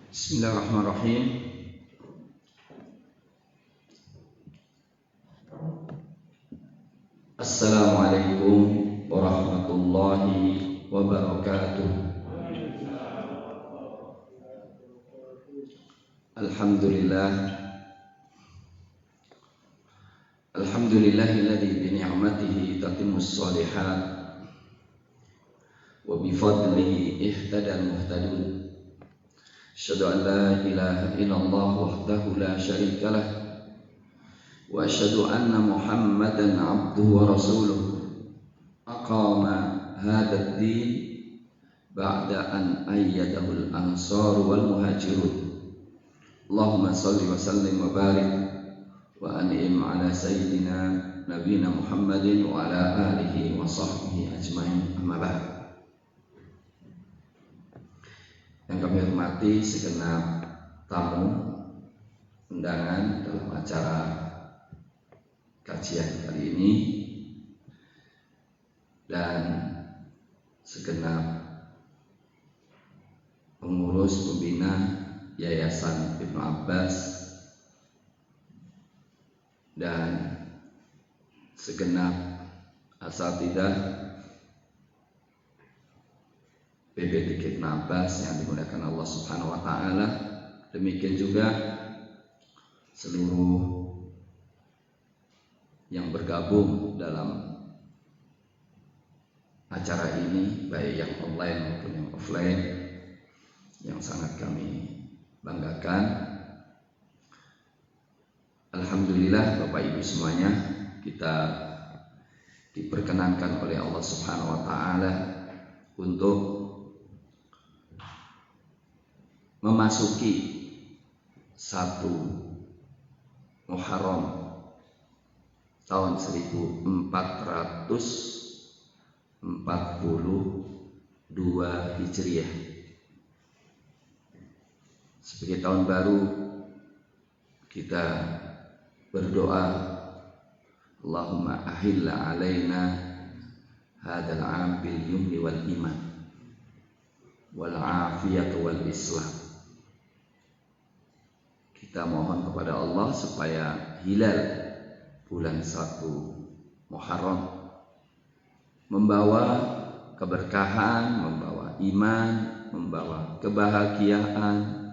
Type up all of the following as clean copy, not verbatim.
Bismillahirrahmanirrahim. Assalamualaikum warahmatullahi wabarakatuh. Alhamdulillah. Alhamdulillahilladzi bi ni'matihi tatimmus shalihat wa bi fadlihi ihtadal muhtadun. Asyhadu an la ilaha illallah wahdahu la syarika lah wa asyhadu anna Muhammadan abduhu wa rasuluh aqama hadzal din ba'da an ayyadahu al-ansar wal muhajirun. Allahumma shalli wa sallim wa barik wa an'im ala sayyidina nabiyina Muhammadin wa ala alihi wa sahbihi ajmain. Amma ba'd. Yang kami hormati segenap tamu undangan dalam acara kajian kali ini dan segenap pengurus pembina Yayasan Ibnu Abbas dan segenap asatidzah PBT Ibnu Abbas yang dimuliakan Allah Subhanahu wa taala. Demikian juga seluruh yang bergabung dalam acara ini, baik yang online maupun yang offline, yang sangat kami banggakan. Alhamdulillah Bapak Ibu semuanya, kita diperkenankan oleh Allah Subhanahu wa taala untuk memasuki satu Muharram tahun 1442 Hijriah sebagai tahun baru. Kita berdoa, Allahumma ahilla alaina hadzal 'am bil yumni wal iman wal afiyah wal islam. Kita mohon kepada Allah supaya hilal bulan 1 Muharram membawa keberkahan, membawa iman, membawa kebahagiaan,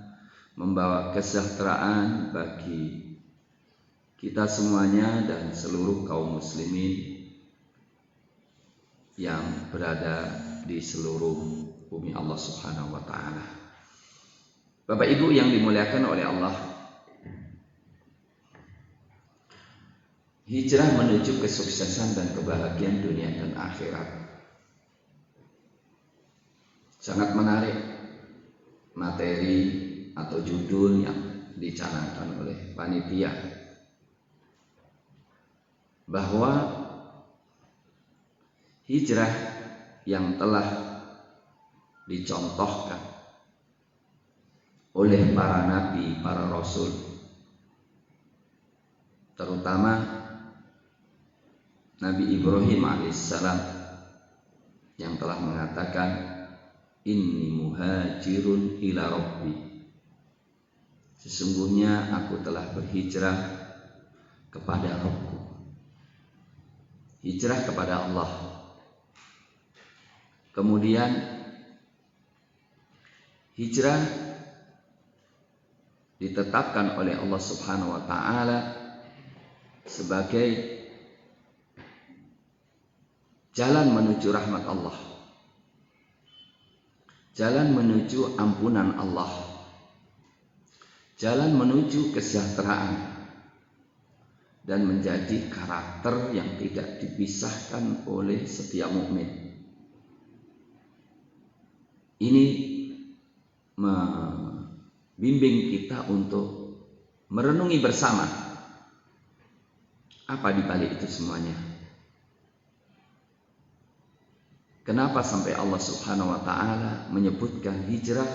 membawa kesejahteraan bagi kita semuanya dan seluruh kaum muslimin yang berada di seluruh bumi Allah Subhanahu wa taala. Bapak Ibu yang dimuliakan oleh Allah, hijrah menuju kesuksesan dan kebahagiaan dunia dan akhirat. Sangat menarik materi atau judul yang dicanangkan oleh panitia, bahwa hijrah yang telah dicontohkan oleh para nabi, para rasul, terutama Nabi Ibrahim alaihissalam yang telah mengatakan, inni muhajirun ila rabbi, sesungguhnya aku telah berhijrah kepada Rabbku, hijrah kepada Allah. Kemudian hijrah ditetapkan oleh Allah Subhanahu wa taala sebagai jalan menuju rahmat Allah, jalan menuju ampunan Allah, jalan menuju kesejahteraan, dan menjadi karakter yang tidak dipisahkan oleh setiap mukmin. Ini membimbing kita untuk merenungi bersama apa di balik itu semuanya. Kenapa sampai Allah Subhanahu wa taala menyebutkan hijrah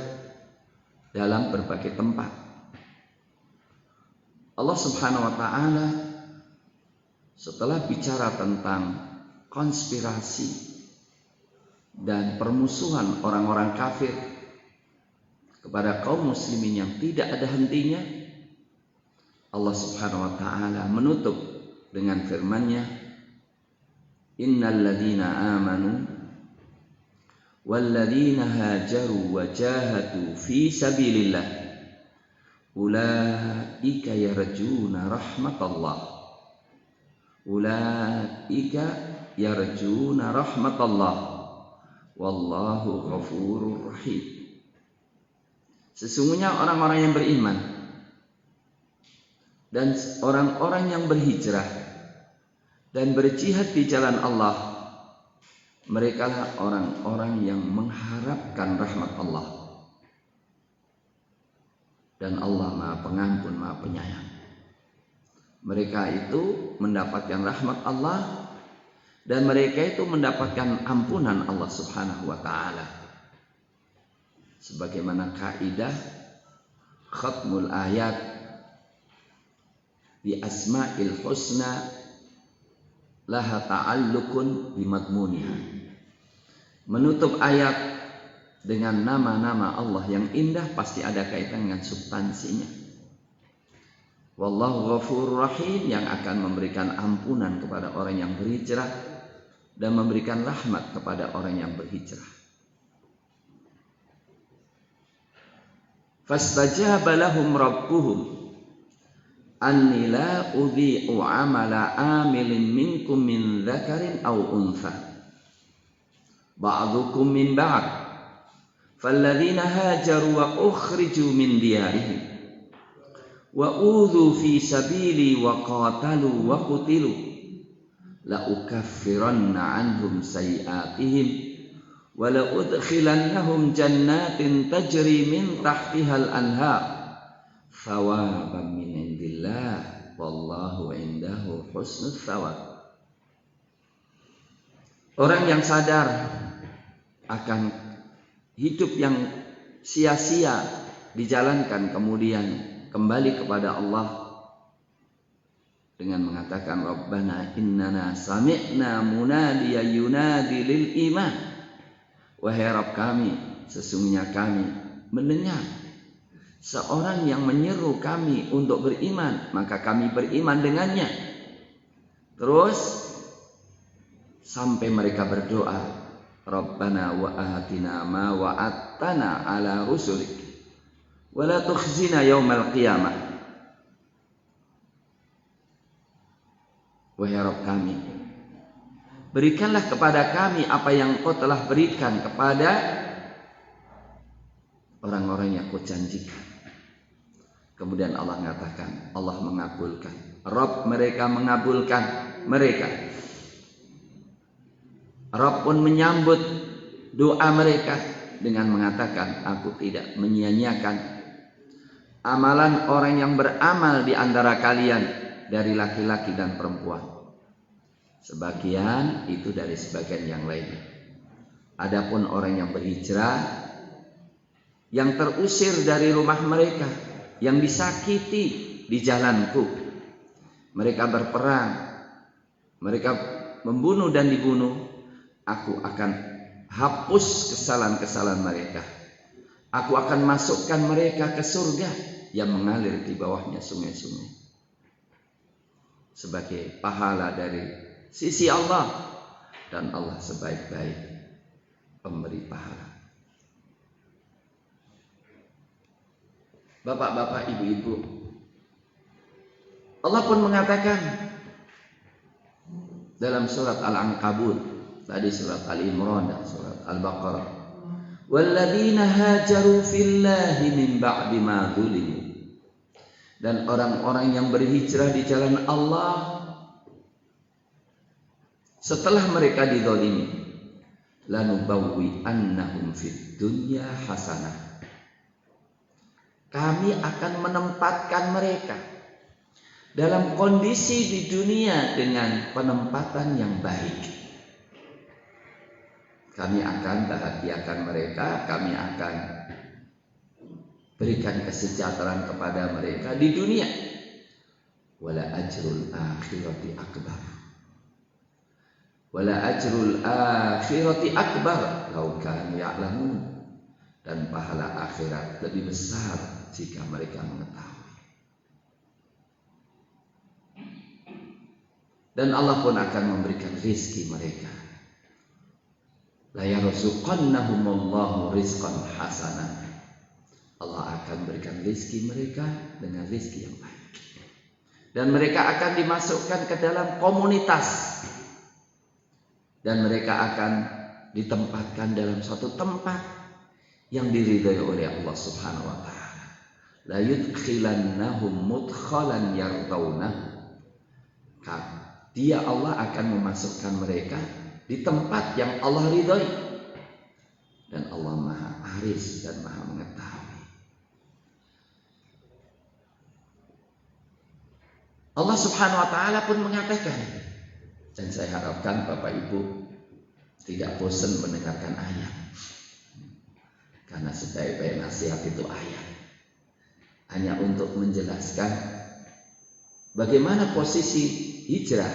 dalam berbagai tempat? Allah Subhanahu wa taala setelah bicara tentang konspirasi dan permusuhan orang-orang kafir kepada kaum muslimin yang tidak ada hentinya, Allah Subhanahu wa taala menutup dengan firman-Nya, innal ladzina amanu wal ladzina hajaru wa jahadu fi sabilillah ulaika yarjuna rahmatallah ulaika yarjuna rahmatallah wallahu ghafurur rahim. Sesungguhnya orang-orang yang beriman dan orang-orang yang berhijrah dan berjihad di jalan Allah, mereka lah orang-orang yang mengharapkan rahmat Allah. Dan Allah Maha Pengampun, Maha Penyayang. Mereka itu mendapatkan rahmat Allah dan mereka itu mendapatkan ampunan Allah Subhanahu wa taala. Sebagaimana kaidah khatmul ayat bi asma'il husna laha ta'alluqun bi madmuniha. Menutup ayat dengan nama-nama Allah yang indah pasti ada kaitan dengan substansinya. Wallahu ghafurur rahim, yang akan memberikan ampunan kepada orang yang berhijrah dan memberikan rahmat kepada orang yang berhijrah. Fastajaba lahum rabbuhum anni la udhi'u amala amilin minkum min dzakarin aw untha ba'dukum min ba'd falladzina hajaru wa ukhriju min diyarihim wa udhu fi sabili wa qatalu wa qutilu la ukaffiranna anhum sayi'atihim wa la udkhilannahum jannatin tajri min tahtihal anhar thawaban min indillah wallahu indahu husnul thawab. Orang yang sadar akan hidup yang sia-sia dijalankan kemudian kembali kepada Allah dengan mengatakan Rabbana innana sami'na munadiyan yunadi lil iman, wahai Rabb kami, sesungguhnya kami mendengar seorang yang menyeru kami untuk beriman, maka kami beriman dengannya. Terus sampai mereka berdoa, Rabbana wa atina ma wa'adtana ala rusulik wa la tukhzina yaumal qiyamah. Wahai Rabb kami, berikanlah kepada kami apa yang Kau telah berikan kepada orang-orang yang Kau janjikan. Kemudian Allah mengatakan, Allah mengabulkan. Rabb mereka mengabulkan mereka. Rabb pun menyambut doa mereka dengan mengatakan, aku tidak menyia-nyiakan amalan orang yang beramal di antara kalian dari laki-laki dan perempuan. Sebagian itu dari sebagian yang lain. Adapun orang yang berhijrah, yang terusir dari rumah mereka, yang disakiti di jalanku, mereka berperang, mereka membunuh dan dibunuh, aku akan hapus kesalahan-kesalahan mereka. Aku akan masukkan mereka ke surga yang mengalir di bawahnya sungai-sungai. Sebagai pahala dari sisi Allah, dan Allah sebaik-baik pemberi pahala. Bapak-bapak, ibu-ibu, Allah pun mengatakan dalam surat Al-Ankabut, tadi surat Al-Imran dan surat Al-Baqarah, walladzina hajaru fillahi min ba'di ma dzulimu, dan orang-orang yang berhijrah di jalan Allah setelah mereka dizalimi, lanubawwi annahum fid dunya hasanah, kami akan menempatkan mereka dalam kondisi di dunia dengan penempatan yang baik. Kami akan bahagiakan mereka, kami akan berikan kesejahteraan kepada mereka di dunia. Wala ajrul akhirati akbar. Wala ajrul akhirati akbar law kanu ya'lamun. dan pahala akhirat lebih besar jika mereka mengetahui. Dan Allah pun akan memberikan rizki mereka. La yarzuqannahumullahu rizqan hasanan. Allah akan berikan rizki mereka dengan rizki yang baik. Dan mereka akan dimasukkan ke dalam komunitas. Dan mereka akan ditempatkan dalam suatu tempat yang diridhai oleh Allah Subhanahu wa taala. La yudkhilannahum mudkhalan yardawna. Dia Allah akan memasukkan mereka di tempat yang Allah ridhai. Dan Allah Maha Aris dan Maha mengetahui. Allah Subhanahu wa taala pun mengatakan, dan saya harapkan Bapak Ibu tidak bosan mendengarkan ayat. Karena sebaik-baik nasihat itu ayat. Hanya untuk menjelaskan bagaimana posisi hijrah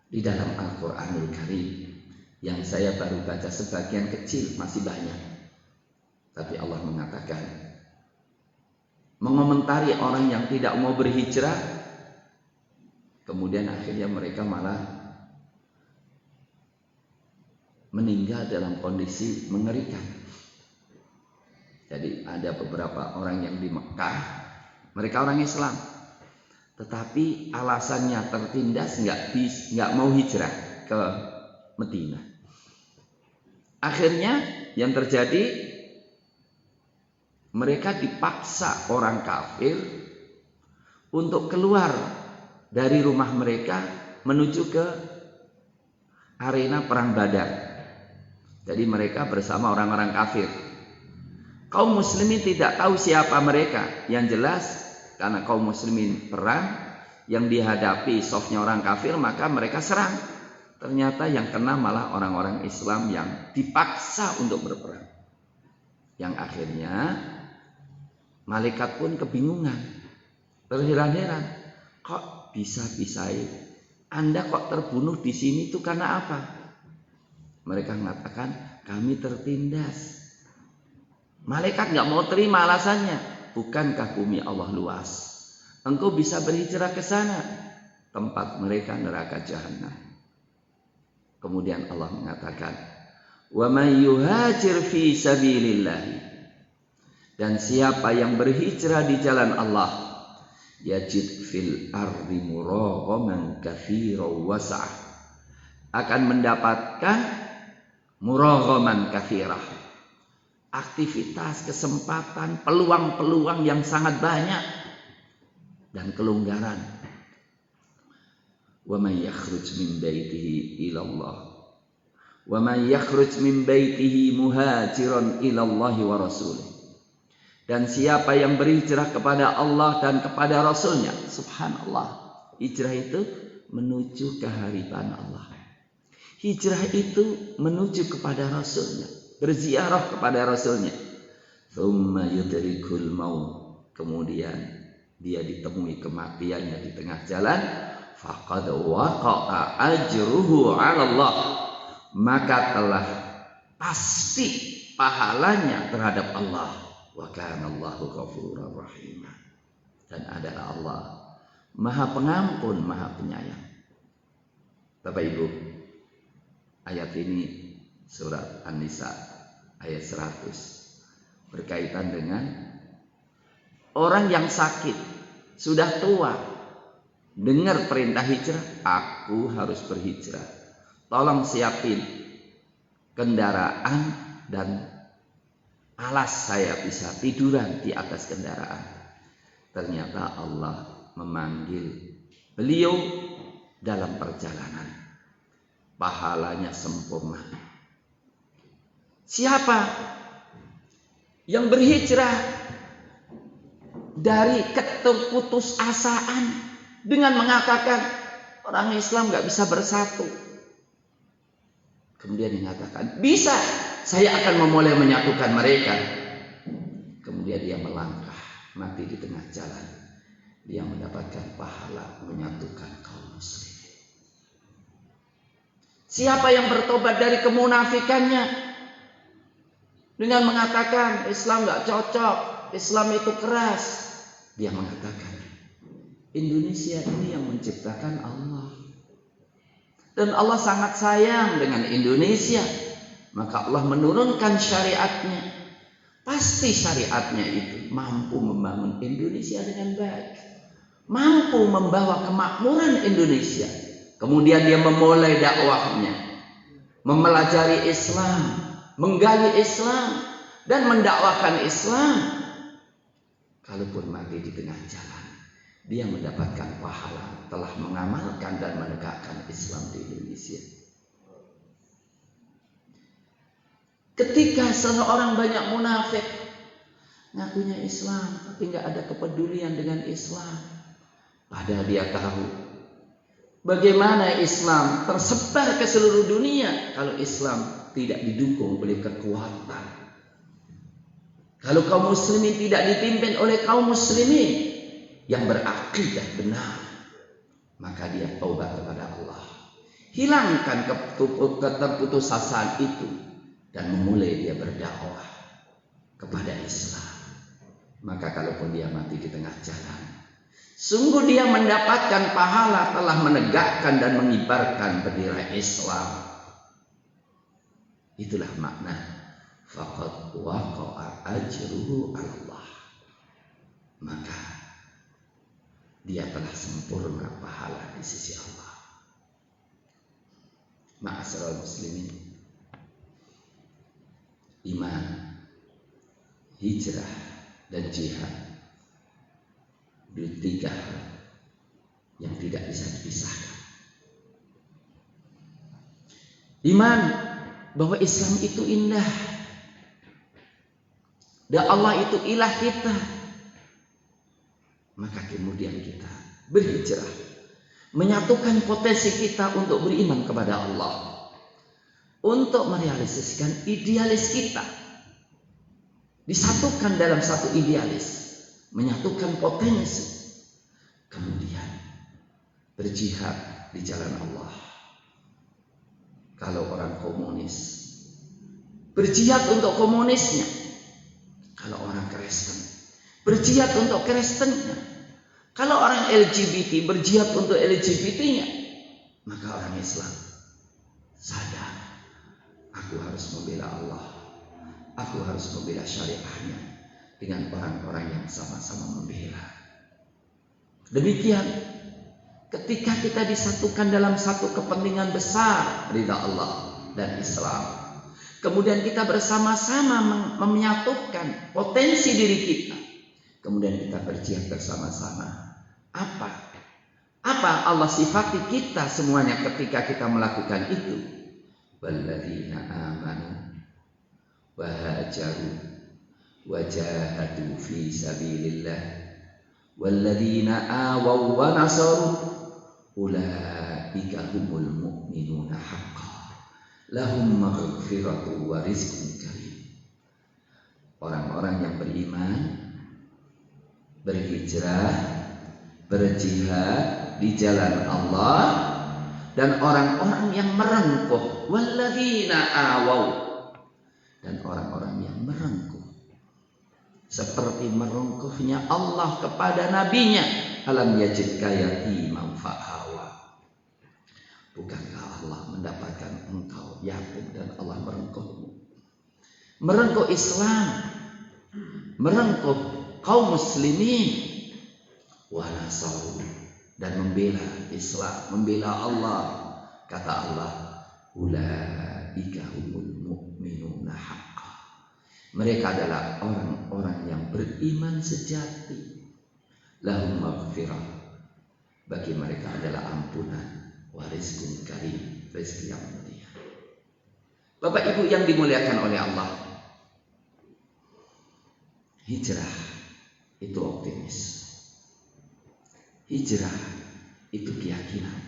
di dalam Al-Quranul Karim. Yang saya baru baca sebagian kecil, masih banyak. Tapi Allah mengatakan, mengomentari orang yang tidak mau berhijrah, kemudian akhirnya mereka malah meninggal dalam kondisi mengerikan. Jadi ada beberapa orang yang di Mekah, mereka orang Islam, tetapi alasannya tertindas nggak mau hijrah ke Madinah. Akhirnya yang terjadi, mereka dipaksa orang kafir untuk keluar dari rumah mereka menuju ke arena perang Badar. Jadi mereka bersama orang-orang kafir. Kaum muslimin tidak tahu siapa mereka. Yang jelas karena kaum muslimin perang, yang dihadapi softnya orang kafir, maka mereka serang. Ternyata yang kena malah orang-orang Islam yang dipaksa untuk berperang. Yang akhirnya malaikat pun kebingungan, terheran-heran. Kok bisa-bisa Anda kok terbunuh di sini itu karena apa? Mereka mengatakan, kami tertindas. Malaikat nggak mau terima alasannya. Bukankah bumi Allah luas? Engkau bisa berhijrah ke sana. Tempat mereka neraka jahanam. Kemudian Allah mengatakan, wa may yuhajir fi sabilillah. Dan siapa yang berhijrah di jalan Allah, yajid fil ardi muraghaman katsiran wasa'ah, akan mendapatkan muraghaman katsirah, aktivitas, kesempatan, peluang-peluang yang sangat banyak dan kelonggaran. Wa may yakhruj min baitihi ila Allah, wa may yakhruj min baitihi muhajiran ila Allah wa rasulih. Dan siapa yang berhijrah kepada Allah dan kepada Rasulnya, subhanallah, hijrah itu menuju kehadiran Allah. Hijrah itu menuju kepada Rasulnya, berziarah kepada Rasulnya. Thumma yudrikul maut, kemudian dia ditemui kematiannya di tengah jalan. Faqad waqa'a ajruhu 'ala Allah, maka telah pasti pahalanya terhadap Allah. Wa kana Allahu ghafurur rahim. Dan adalah Allah Maha Pengampun, Maha Penyayang. Bapak Ibu, ayat ini surat An-Nisa ayat 100 berkaitan dengan orang yang sakit, sudah tua, dengar perintah hijrah, aku harus berhijrah. Tolong siapin kendaraan dan alas, saya bisa tiduran di atas kendaraan. Ternyata Allah memanggil beliau dalam perjalanan. Pahalanya sempurna. Siapa yang berhijrah dari keterputusasaan dengan mengatakan orang Islam nggak bisa bersatu, kemudian mengatakan bisa, saya akan memulai menyatukan mereka. Kemudian dia melangkah, mati di tengah jalan. Dia mendapatkan pahala menyatukan kaum muslimin. Siapa yang bertobat dari kemunafikannya dengan mengatakan Islam nggak cocok, Islam itu keras. Dia mengatakan Indonesia ini yang menciptakan Allah, dan Allah sangat sayang dengan Indonesia, maka Allah menurunkan syariatnya. Pasti syariatnya itu mampu membangun Indonesia dengan baik, mampu membawa kemakmuran Indonesia. Kemudian dia memulai dakwahnya, mempelajari Islam, menggali Islam, dan mendakwakan Islam. Kalaupun mati di tengah jalan, dia mendapatkan pahala telah mengamalkan dan menegakkan Islam di Indonesia. Ketika seseorang banyak munafik, ngakunya Islam tapi nggak ada kepedulian dengan Islam, padahal dia tahu bagaimana Islam tersebar ke seluruh dunia kalau Islam tidak didukung oleh kekuatan. Kalau kaum muslimin tidak dipimpin oleh kaum muslimin yang berakidah benar, maka dia taubat kepada Allah, hilangkan keterputusasaan itu, dan memulai dia berdakwah kepada Islam. Maka kalaupun dia mati di tengah jalan, sungguh dia mendapatkan pahala telah menegakkan dan mengibarkan bendera Islam. Itulah makna faqad waqa'a ajruhu 'ala Allah. Maka dia telah sempurna pahala di sisi Allah. Ma'asyiral muslimin, iman, hijrah, dan jihad, tiga hal yang tidak bisa dipisahkan. Iman bahwa Islam itu indah, dan Allah itu ilah kita. Maka kemudian kita berhijrah, menyatukan potensi kita untuk beriman kepada Allah, untuk merealisasikan idealis kita, disatukan dalam satu idealis, menyatukan potensi, kemudian berjihad di jalan Allah. Kalau orang komunis berjihad untuk komunisnya, kalau orang Kristen berjihad untuk Kristennya, kalau orang LGBT berjihad untuk LGBT-nya, maka orang Islam sadar, aku harus membela Allah, aku harus membela syariahnya dengan orang-orang yang sama-sama membela. Demikian ketika kita disatukan dalam satu kepentingan besar, ridha Allah dan Islam, kemudian kita bersama-sama menyatukan potensi diri kita, kemudian kita berjihad bersama-sama. Apa Allah sifati kita semuanya ketika kita melakukan itu? Walladzina amanu wa hajaru wa jahadu fi sabilillah walladzina awaw wa nasaru ulaika humul mu'minuna haqqan lahum maghfiratu wa rizqun karim. Orang-orang yang beriman, berhijrah, berjihad di jalan Allah, dan orang-orang yang merengkuh, walladzina awaw, dan orang-orang yang merengkuh, seperti merengkuhnya Allah kepada nabinya, alam yajidka yatiman fa'awa. Bukankah Allah mendapatkan engkau yatim dan Allah merengkuhmu? Merengkuh Islam, merengkuh kaum muslimin, wa nasaru, dan membela Islam, membela Allah. Kata Allah, ulaika humul mu'minuna haqqan. Mereka adalah orang-orang yang beriman sejati. Lahum maghfirah, bagi mereka adalah ampunan, wa rizqun karim, rezeki yang mulia. Bapak Ibu yang dimuliakan oleh Allah, hijrah itu optimis. Hijrah itu keyakinan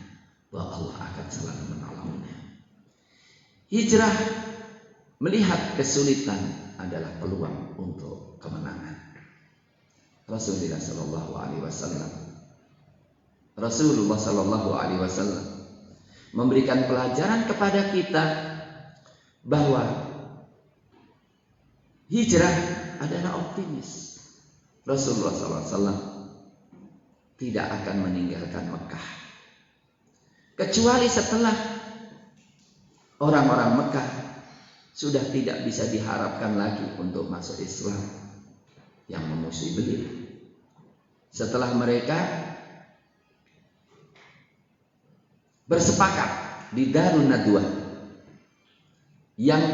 bahwa Allah akan selalu menolongnya. Hijrah melihat kesulitan adalah peluang untuk kemenangan. Rasulullah Sallallahu Alaihi Wasallam memberikan pelajaran kepada kita bahwa hijrah adalah optimis. Rasulullah SAW tidak akan meninggalkan Mekah kecuali setelah orang-orang Mekah sudah tidak bisa diharapkan lagi untuk masuk Islam yang memusuhi beliau. Setelah mereka bersepakat di Darun Nadwah yang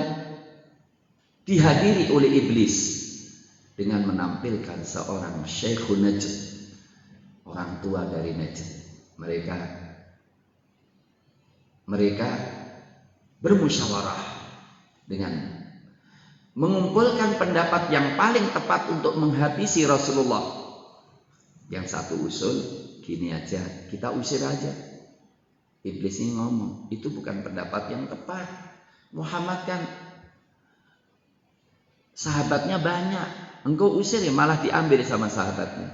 dihadiri oleh iblis dengan menampilkan seorang Syekhun Najd, orang tua dari Najd. Mereka bermusyawarah dengan mengumpulkan pendapat yang paling tepat untuk menghabisi Rasulullah. Yang satu usul, gini aja, kita usir aja. Iblis ini ngomong, itu bukan pendapat yang tepat. Muhammad kan sahabatnya banyak, engkau usir ya malah diambil sama sahabatnya.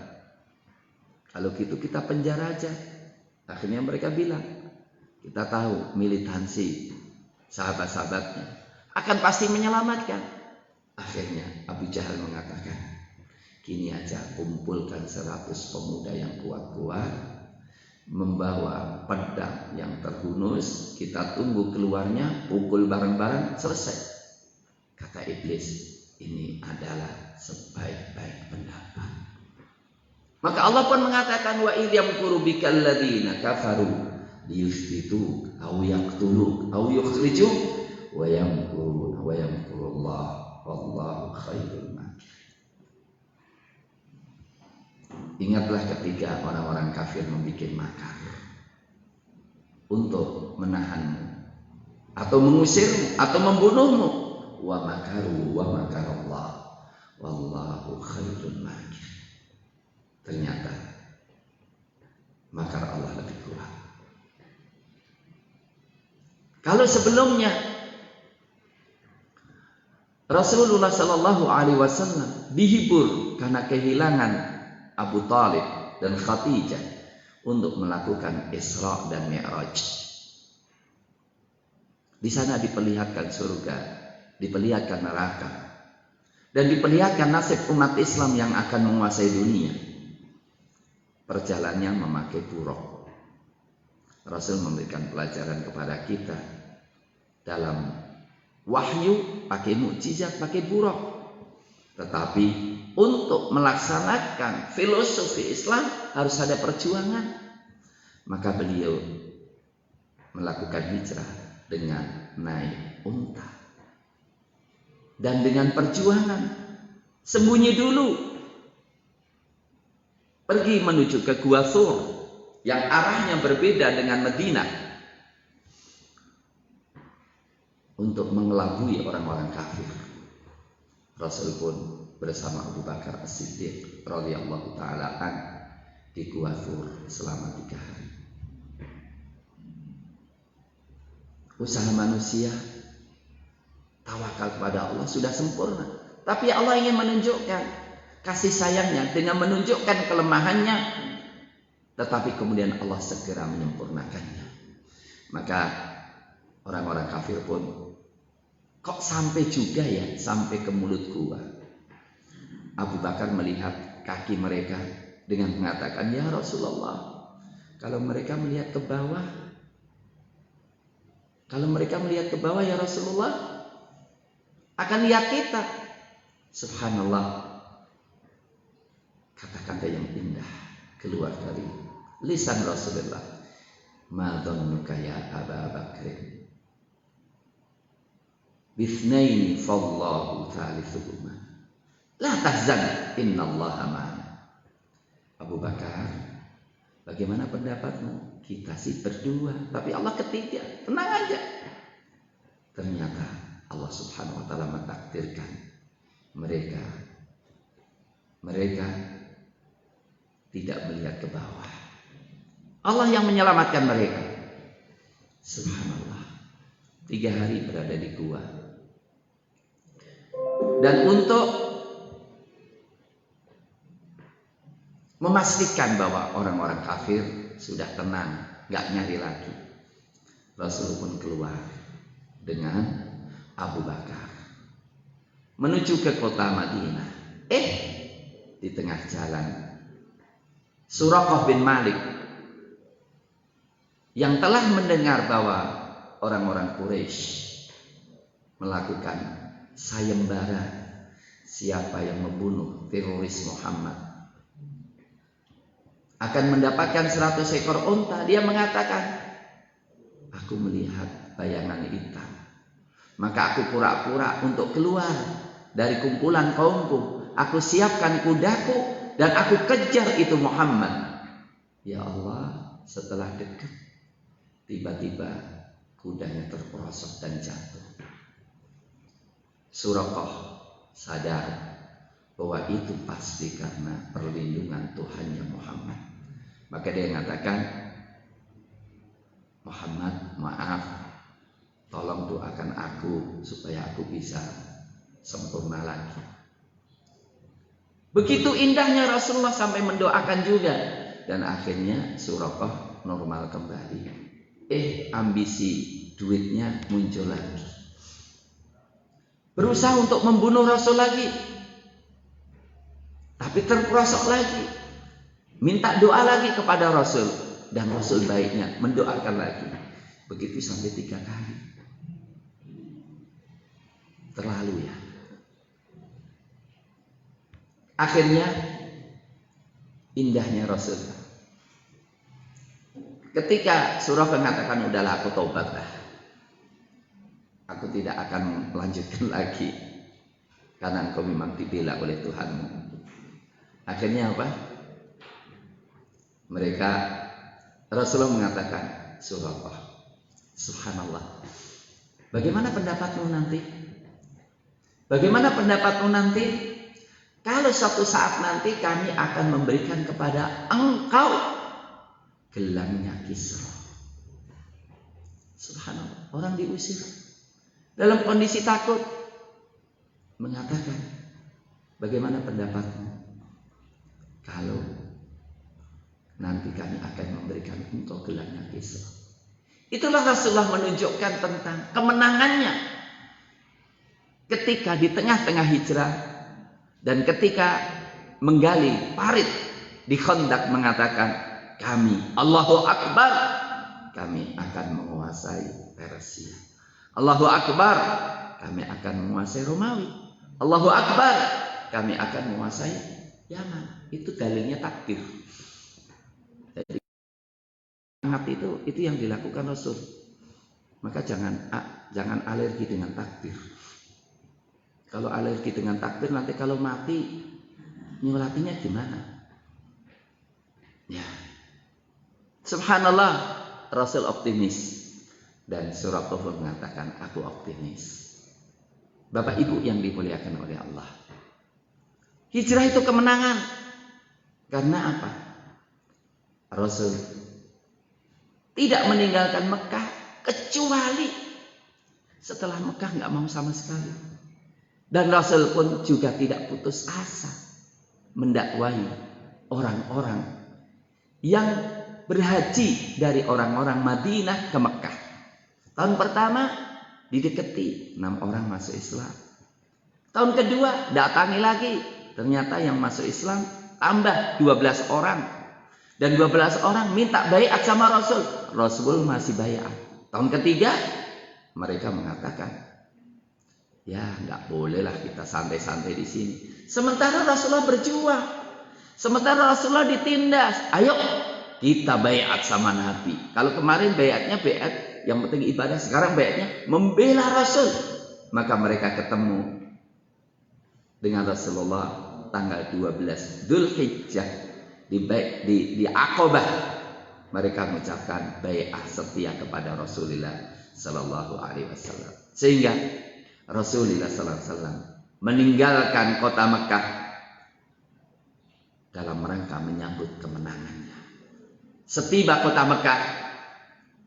Kalau gitu kita penjara aja. Akhirnya mereka bilang, kita tahu militansi sahabat-sahabatnya akan pasti menyelamatkan. Akhirnya Abu Jahal mengatakan, gini aja, kumpulkan 100 pemuda yang kuat-kuat, membawa pedang yang terhunus, kita tunggu keluarnya, pukul bareng-bareng, selesai. Kata iblis, ini adalah sebaik-baik pendapat. Maka Allah pun mengatakan, wa idzam qurubikal ladzina kafaru liyuthbitu aw yaqtulu aw yukhriju wa yamkuruna wa yamkurullah wallahu khairul makir. Ingatlah ketika orang-orang kafir membuat makar untuk menahanmu atau mengusirmu atau membunuhmu. Wa makaru wa makarallah wallahu khairul makir. Ternyata makar Allah lebih kuat. Kalau sebelumnya Rasulullah Sallallahu Alaihi Wasallam dihibur karena kehilangan Abu Talib dan Khadijah untuk melakukan Isra dan Mi'raj. Di sana diperlihatkan surga, diperlihatkan neraka, dan diperlihatkan nasib umat Islam yang akan menguasai dunia. Perjalanannya memakai buruk. Rasul memberikan pelajaran kepada kita dalam wahyu pakai mukjizat, pakai buruk. Tetapi untuk melaksanakan filosofi Islam harus ada perjuangan. Maka beliau melakukan hijrah dengan naik unta. Dan dengan perjuangan, sembunyi dulu. Pergi menuju ke Gua Thur yang arahnya berbeda dengan Madinah untuk mengelabui orang-orang kafir. Rasul pun bersama Abu Bakar As-Siddiq radhiyallahu taala an di Gua Thur selama 3 hari. Usaha manusia tawakal kepada Allah sudah sempurna, tapi Allah ingin menunjukkan kasih sayangnya dengan menunjukkan kelemahannya, tetapi kemudian Allah segera menyempurnakannya. Maka orang-orang kafir pun, kok sampai juga ya, sampai ke mulut gua. Abu Bakar melihat kaki mereka dengan mengatakan, ya Rasulullah, kalau mereka melihat ke bawah, ya Rasulullah, akan lihat kita. Subhanallah, kata-kata yang indah keluar dari lisan Rasulullah. Ma dhannuka ya Aba Bakr bithnaini fallahu thalithuhuma la tahzan innallaha ma'ana. Abu Bakar, bagaimana pendapatmu? Kita sih berdua, tapi Allah ketiga. Tenang aja. Ternyata Allah Subhanahu wa taala mentakdirkan mereka tidak melihat ke bawah. Allah yang menyelamatkan mereka. Subhanallah. 3 hari berada di gua. Dan untuk memastikan bahwa orang-orang kafir sudah tenang, gak nyari lagi, Rasul pun keluar dengan Abu Bakar. menuju ke kota Madinah. Di tengah jalan Suraqah bin Malik yang telah mendengar bahwa orang-orang Quraisy melakukan sayembara siapa yang membunuh teroris Muhammad akan mendapatkan 100 ekor unta. Dia mengatakan, aku melihat bayangan hitam, maka aku pura-pura untuk keluar dari kumpulan kaumku. Aku siapkan kudaku dan aku kejar itu Muhammad. Ya Allah, setelah dekat, tiba-tiba kudanya terperosok dan jatuh. Suraqah sadar bahwa itu pasti karena perlindungan Tuhannya Muhammad. Maka dia mengatakan, Muhammad, maaf, tolong doakan aku supaya aku bisa sempurna lagi. Begitu indahnya Rasulullah sampai mendoakan juga. Dan akhirnya Suraqah normal kembali. Ambisi duitnya muncul lagi. Berusaha untuk membunuh Rasul lagi. Tapi terperosok lagi. Minta doa lagi kepada Rasul. Dan Rasul baiknya mendoakan lagi. Begitu sampai 3 kali. Terlalu ya. Akhirnya indahnya Rasul. Ketika Suraqah mengatakan, udahlah aku taubat lah. Aku tidak akan melanjutkan lagi. Karena engkau memang dibela oleh Tuhanmu. Akhirnya apa? Rasulullah mengatakan, Suraqah, subhanallah, bagaimana pendapatmu nanti? Bagaimana pendapatmu nanti? Kalau suatu saat nanti kami akan memberikan kepada engkau gelangnya Kisra. Subhanallah, orang diusir dalam kondisi takut, mengatakan, bagaimana pendapatmu kalau nanti kami akan memberikan engkau gelangnya Kisra? Itulah Rasulullah menunjukkan tentang kemenangannya ketika di tengah-tengah hijrah dan ketika menggali parit di Khandaq, mengatakan, kami, Allahu Akbar, kami akan menguasai Persia. Allahu Akbar, kami akan menguasai Romawi. Allahu Akbar, kami akan menguasai Yaman. Itu dalilnya takdir. Jadi semangat itu yang dilakukan Rasul. Maka jangan alergi dengan takdir. Kalau alergi dengan takdir, nanti kalau mati nyolatinya gimana? Ya. Subhanallah, Rasul optimis. Dan Suraqah mengatakan, aku optimis. Bapak Ibu yang dimuliakan oleh Allah, hijrah itu kemenangan. Karena apa? Rasul tidak meninggalkan Mekah kecuali setelah Mekah nggak mau sama sekali. Dan Rasul pun juga tidak putus asa mendakwai orang-orang yang berhaji dari orang-orang Madinah ke Mekah. Tahun pertama didekati, 6 orang masuk Islam. Tahun kedua datangi lagi, ternyata yang masuk Islam tambah 12 orang. Dan 12 orang minta baiat sama Rasul. Rasul masih baiat. Tahun ketiga mereka mengatakan, ya nggak bolehlah kita santai-santai di sini. Sementara Rasulullah berjuang, sementara Rasulullah ditindas. Ayo kita baiat sama Nabi. Kalau kemarin baiatnya baiat yang penting ibadah, sekarang baiatnya membela Rasul. Maka mereka ketemu dengan Rasulullah tanggal 12 Dzulhijjah di Aqabah. Mereka mengucapkan baiat setia kepada Rasulullah Sallallahu Alaihi Wasallam. Sehingga Rasulullah Sallallahu Alaihi Wasallam meninggalkan kota Mekah dalam rangka menyambut kemenangannya. Setiba kota Mekah,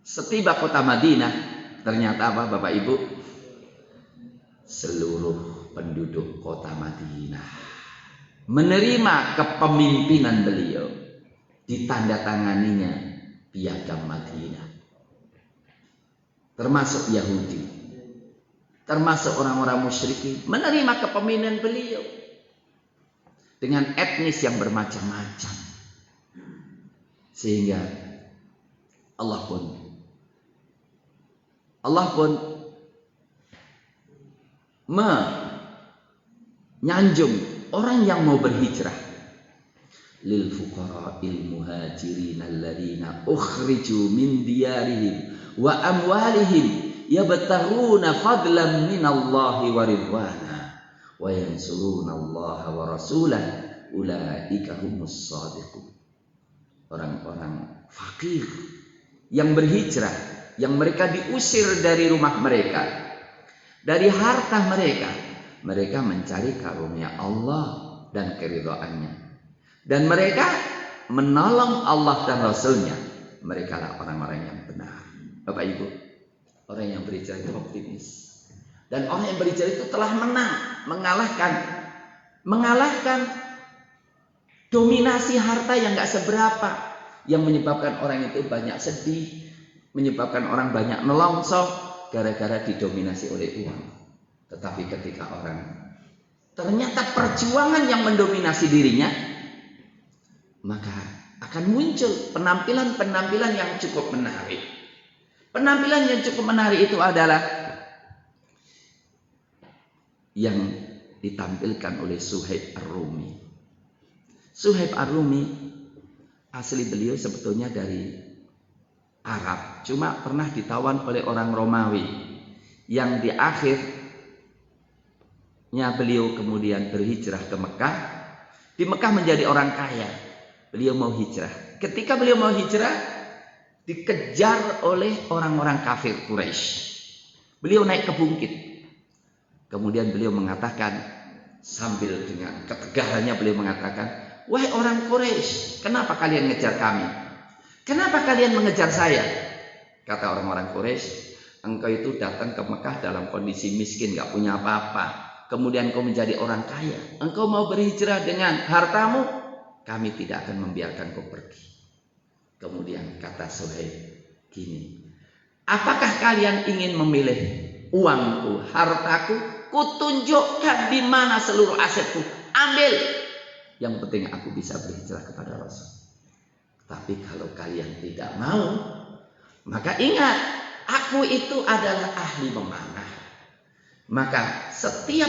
setiba kota Madinah, ternyata apa Bapak Ibu? Seluruh penduduk kota Madinah menerima kepemimpinan beliau. Ditandatanganinya piagam Madinah, termasuk Yahudi. termasuk orang-orang musyrikin, menerima kepemimpinan beliau dengan etnis yang bermacam-macam. Sehingga Allah pun menyanjung orang yang mau berhijrah. Lil fuqara'il muhajirin alladziina ukhriju min diyarihim wa amwalihim yabtaghuna fadlan minallahi wa ridwana wa yansuruna Allah wa rasulahu ulaika humus shadiqun. Orang-orang fakir yang berhijrah, yang mereka diusir dari rumah mereka, dari harta mereka, mereka mencari karunia Allah dan keridhaannya. Dan mereka menolong Allah dan Rasulnya. Mereka lah orang-orang yang benar. Bapak Ibu, orang yang berhijrah itu optimis. Dan orang yang berhijrah itu telah menang, mengalahkan dominasi harta yang gak seberapa, yang menyebabkan orang itu banyak sedih, menyebabkan orang banyak nelongso gara-gara didominasi oleh uang. Tetapi ketika orang ternyata perjuangan yang mendominasi dirinya, maka akan muncul penampilan-penampilan yang cukup menarik. Penampilan yang cukup menarik itu adalah yang ditampilkan oleh Suhaib Ar-Rumi. Suhaib Ar-Rumi asli beliau sebetulnya dari Arab, cuma pernah ditawan oleh orang Romawi yang di akhirnya beliau kemudian berhijrah ke Mekah. Di Mekah menjadi orang kaya. Beliau mau hijrah. Ketika beliau mau hijrah, dikejar oleh orang-orang kafir Quraisy. Beliau naik ke bukit. Kemudian beliau mengatakan, sambil dengan ketegarannya beliau mengatakan, wahai orang Quraisy, kenapa kalian ngejar kami? Kenapa kalian mengejar saya? Kata orang-orang Quraisy, engkau itu datang ke Mekah dalam kondisi miskin, gak punya apa-apa. Kemudian kau menjadi orang kaya. Engkau mau berhijrah dengan hartamu, kami tidak akan membiarkan kau pergi. Kemudian kata Suhaib gini, apakah kalian ingin memilih uangku, hartaku? Kutunjukkan di mana seluruh asetku. Ambil. Yang penting aku bisa berhijrah kepada Rasul. Tapi kalau kalian tidak mau, maka ingat, aku itu adalah ahli memanah. Maka setiap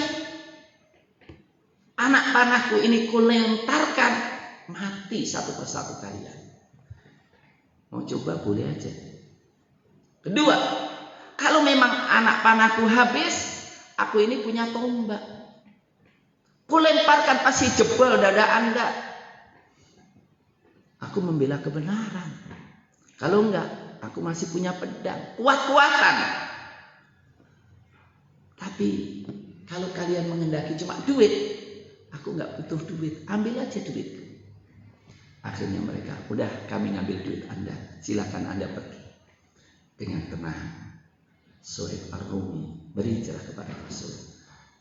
anak panahku ini kulentarkan, mati satu persatu kalian. Mau coba boleh aja. Kedua, kalau memang anak panahku habis, aku ini punya tombak. Kulemparkan pasti jebol dada Anda. Aku membela kebenaran. Kalau enggak, aku masih punya pedang, kuat-kuatan. Tapi kalau kalian mengendaki cuma duit, aku enggak butuh duit, ambil aja duit. Akhirnya mereka, udah kami ngambil duit Anda, silakan Anda pergi. Dengan tenang, Suhaib Ar-Rumi berhijrah kepada Rasul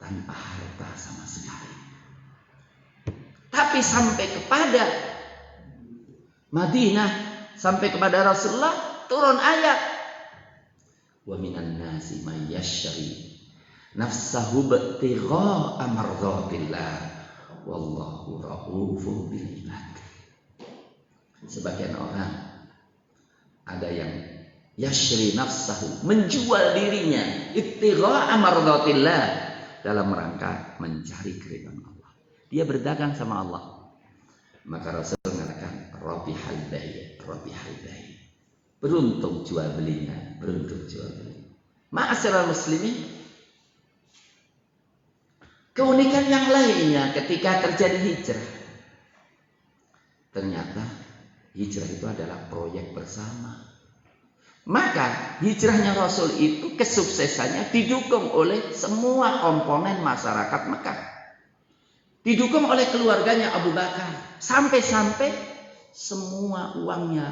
tanpa harta sama sekali. Tapi sampai kepada Madinah, sampai kepada Rasulullah, turun ayat, wa minan nasi may yashri nafsahu btigha'a mardhatillah wallahu raufun bil ibad. Sebagian orang ada yang yashri nafsahu, menjual dirinya, ibtigha'a mardhatillah, dalam rangka mencari keridhaan Allah. Dia berdagang sama Allah. Maka Rasul mengatakan rabihal bai', rabihal bai'. Beruntung jual belinya, beruntung jual beli. Ma'asyiral muslimin, keunikan yang lainnya ketika terjadi hijrah, ternyata hijrah itu adalah proyek bersama. Maka hijrahnya Rasul itu kesuksesannya didukung oleh semua komponen masyarakat Mekah. Didukung oleh keluarganya Abu Bakar. Sampai-sampai semua uangnya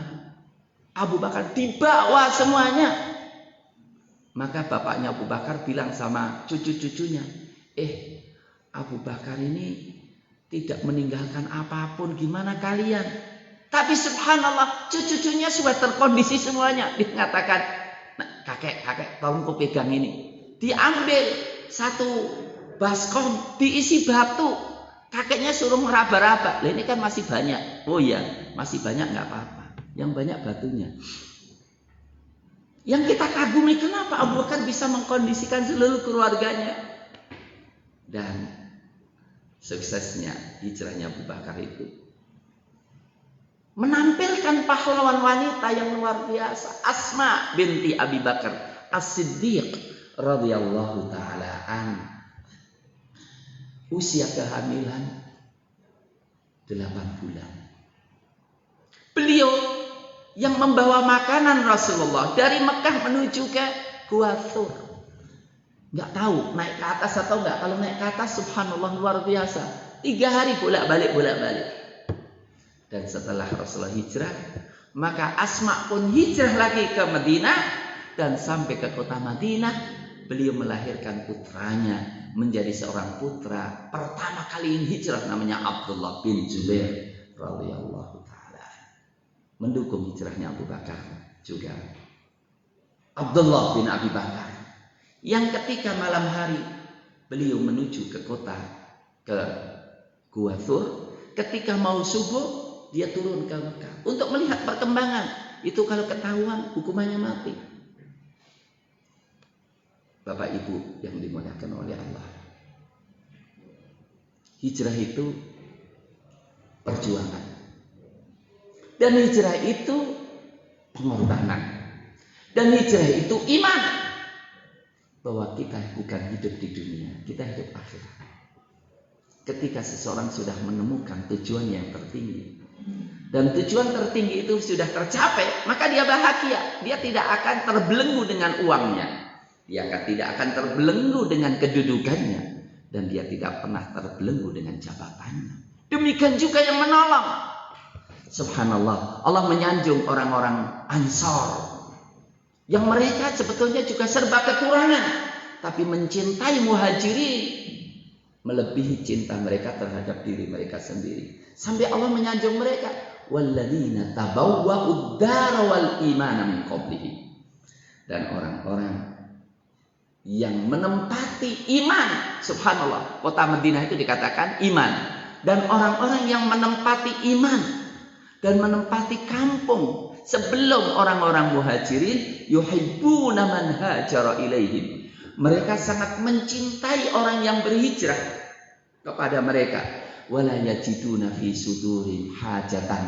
Abu Bakar dibawa semuanya. Maka bapaknya Abu Bakar bilang sama cucu-cucunya, Abu Bakar ini tidak meninggalkan apapun, gimana kalian? Tapi subhanallah, cucu-cucunya sudah terkondisi semuanya. Dia mengatakan, nah, kakek, tolong kau pegang ini. diambil satu baskom diisi batu, kakeknya suruh meraba-raba. Lah ini kan masih banyak. Oh iya, masih banyak nggak apa-apa. Yang banyak batunya. Yang kita kagumi, kenapa Abu Bakar bisa mengkondisikan seluruh keluarganya? Dan suksesnya hijrahnya Abu Bakar itu menampilkan pahlawan wanita yang luar biasa. Asma binti Abi Bakar As-Siddiq radhiyallahu taala an. Usia kehamilan 8 bulan. Beliau yang membawa makanan Rasulullah dari Mekah menuju ke Gua Thur. Nggak tahu naik ke atas atau enggak. Kalau naik ke atas, subhanallah, luar biasa. 3 hari bolak-balik. Dan setelah Rasulullah hijrah, maka Asma pun hijrah lagi ke Madinah. Dan sampai ke kota Madinah, beliau melahirkan putranya menjadi seorang putra pertama kali ini hijrah, namanya Abdullah bin Zubair radhiyallahu taala. Mendukung hijrahnya Abu Bakar juga Abdullah bin Abi Bakar, yang ketika malam hari beliau menuju ke kota, ke Gua Thur, ketika mau subuh dia turun ke Mekah untuk melihat perkembangan. Itu kalau ketahuan hukumannya mati. Bapak Ibu yang dimuliakan oleh Allah, hijrah itu perjuangan, dan hijrah itu pengorbanan, dan hijrah itu iman bahwa kita bukan hidup di dunia, kita hidup akhirat. Ketika seseorang sudah menemukan tujuan yang tertinggi, dan tujuan tertinggi itu sudah tercapai, maka dia bahagia. Dia tidak akan terbelenggu dengan uangnya, dia tidak akan terbelenggu dengan kedudukannya, dan dia tidak pernah terbelenggu dengan jabatannya. Demikian juga yang menolong. Subhanallah, Allah menyanjung orang-orang Ansor yang mereka sebetulnya juga serba kekurangan, tapi mencintai Muhajirin melebihi cinta mereka terhadap diri mereka sendiri. Sampai Allah menyanjung mereka, walladzina tabawwa'ud dara wal imana min qablihim. Dan orang-orang yang menempati iman, subhanallah, kota Madinah itu dikatakan iman. Dan orang-orang yang menempati iman dan menempati kampung sebelum orang-orang Muhajirin, yuhibbuna man hajara ilaihim. Mereka sangat mencintai orang yang berhijrah kepada mereka. Wala yajiduna fi sudurin hajatan.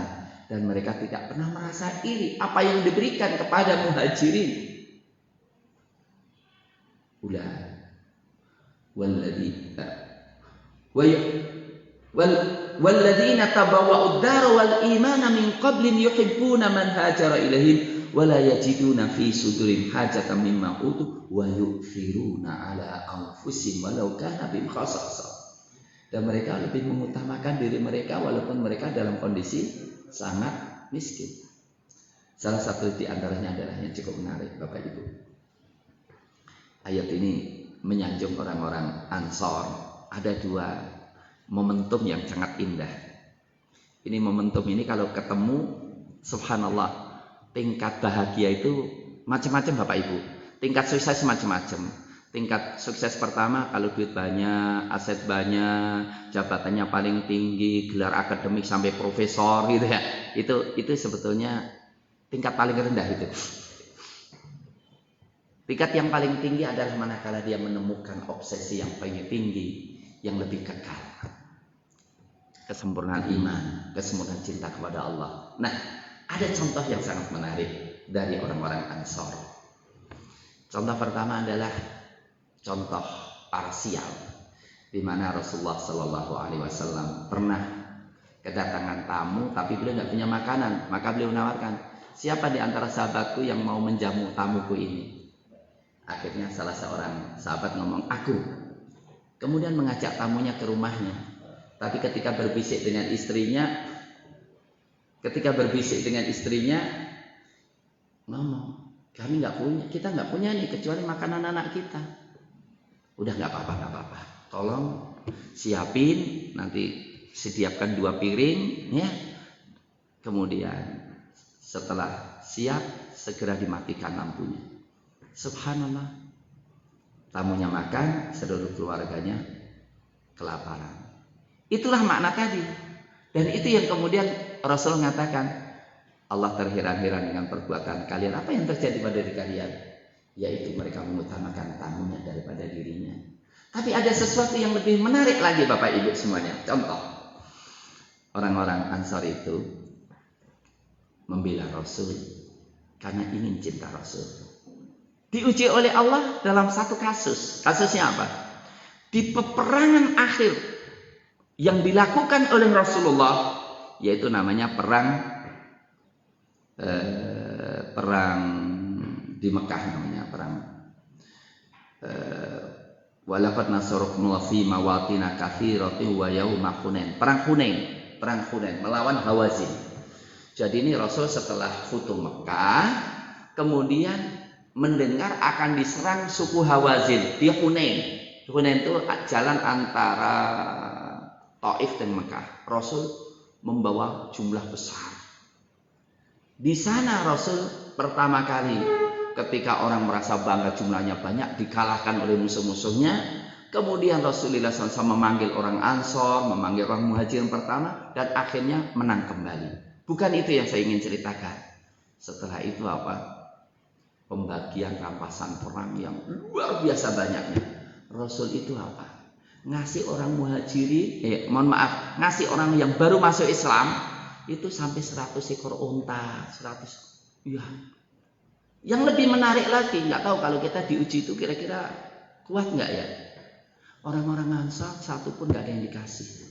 Dan mereka tidak pernah merasa iri apa yang diberikan kepada Muhajirin. Walladzina tabawwa'ud dara wal imana min qablin yuhibbuna man hajara ilaihim wala yajiduna fi sudurin hajatan mimma utu wa yu'thiruna ala anfusihim walau kana bihim khasasah. Dan mereka lebih mengutamakan diri mereka walaupun mereka dalam kondisi sangat miskin. Salah satu di antaranya adalah yang cukup menarik, Bapak Ibu. Ayat ini menyanjung orang-orang Ansor. Ada 2 momentum yang sangat indah. Ini momentum ini kalau ketemu, subhanallah, tingkat bahagia itu macam-macam Bapak Ibu. Tingkat sukses macam-macam. Tingkat sukses pertama kalau duit banyak, aset banyak, jabatannya paling tinggi, gelar akademik sampai profesor gitu ya. Itu sebetulnya tingkat paling rendah itu. Tingkat yang paling tinggi adalah manakala dia menemukan obsesi yang paling tinggi, yang lebih kekal. Kesempurnaan iman, kesempurnaan cinta kepada Allah. Nah, ada contoh yang sangat menarik dari orang-orang Ansor. Contoh pertama adalah contoh parsial, di mana Rasulullah Shallallahu Alaihi Wasallam pernah kedatangan tamu, tapi beliau nggak punya makanan, maka beliau menawarkan, siapa di antara sahabatku yang mau menjamu tamuku ini? Akhirnya salah seorang sahabat ngomong, aku. Kemudian mengajak tamunya ke rumahnya, tapi ketika berbisik dengan istrinya, ngomong, kita nggak punya nih kecuali makanan anak kita. Udah nggak apa-apa, tolong siapin, nanti sediakan 2 piring, ya. Kemudian setelah siap segera dimatikan lampunya. Subhanallah, tamunya makan, seluruh keluarganya kelaparan. Itulah makna tadi. Dan itu yang kemudian Rasul mengatakan, Allah terheran-heran dengan perbuatan kalian. Apa yang terjadi pada diri kalian? Yaitu mereka mengutamakan tamunya daripada dirinya. Tapi ada sesuatu yang lebih menarik lagi Bapak Ibu semuanya. Contoh, orang-orang Ansar itu membela Rasul karena ingin cinta Rasul. Diuji oleh Allah dalam satu kasus. Kasusnya apa? Di peperangan akhir yang dilakukan oleh Rasulullah, yaitu namanya perang di Mekah, namanya perang walaqad nasarakumullahu fi mawatina katsiratin wa yauma Hunain. Perang Hunain melawan Hawazin. Jadi ini Rasul setelah futuh Mekah kemudian mendengar akan diserang suku Hawazin di Hunain. Hunain itu jalan antara Taif dan Mekah. Rasul membawa jumlah besar. Di sana Rasul pertama kali ketika orang merasa bangga jumlahnya banyak dikalahkan oleh musuh-musuhnya. Kemudian Rasulullah SAW memanggil orang Ansor, memanggil orang Muhajirin pertama, dan akhirnya menang kembali. Bukan itu yang saya ingin ceritakan. Setelah itu apa? Pembagian rampasan perang yang luar biasa banyaknya. Rasul itu apa? Ngasih orang Muhajirin, ngasih orang yang baru masuk Islam itu sampai 100 ekor unta, 100. Ya. Yang lebih menarik lagi, nggak tahu kalau kita diuji itu kira-kira kuat nggak ya? Orang-orang Ansar satu pun nggak ada yang dikasih.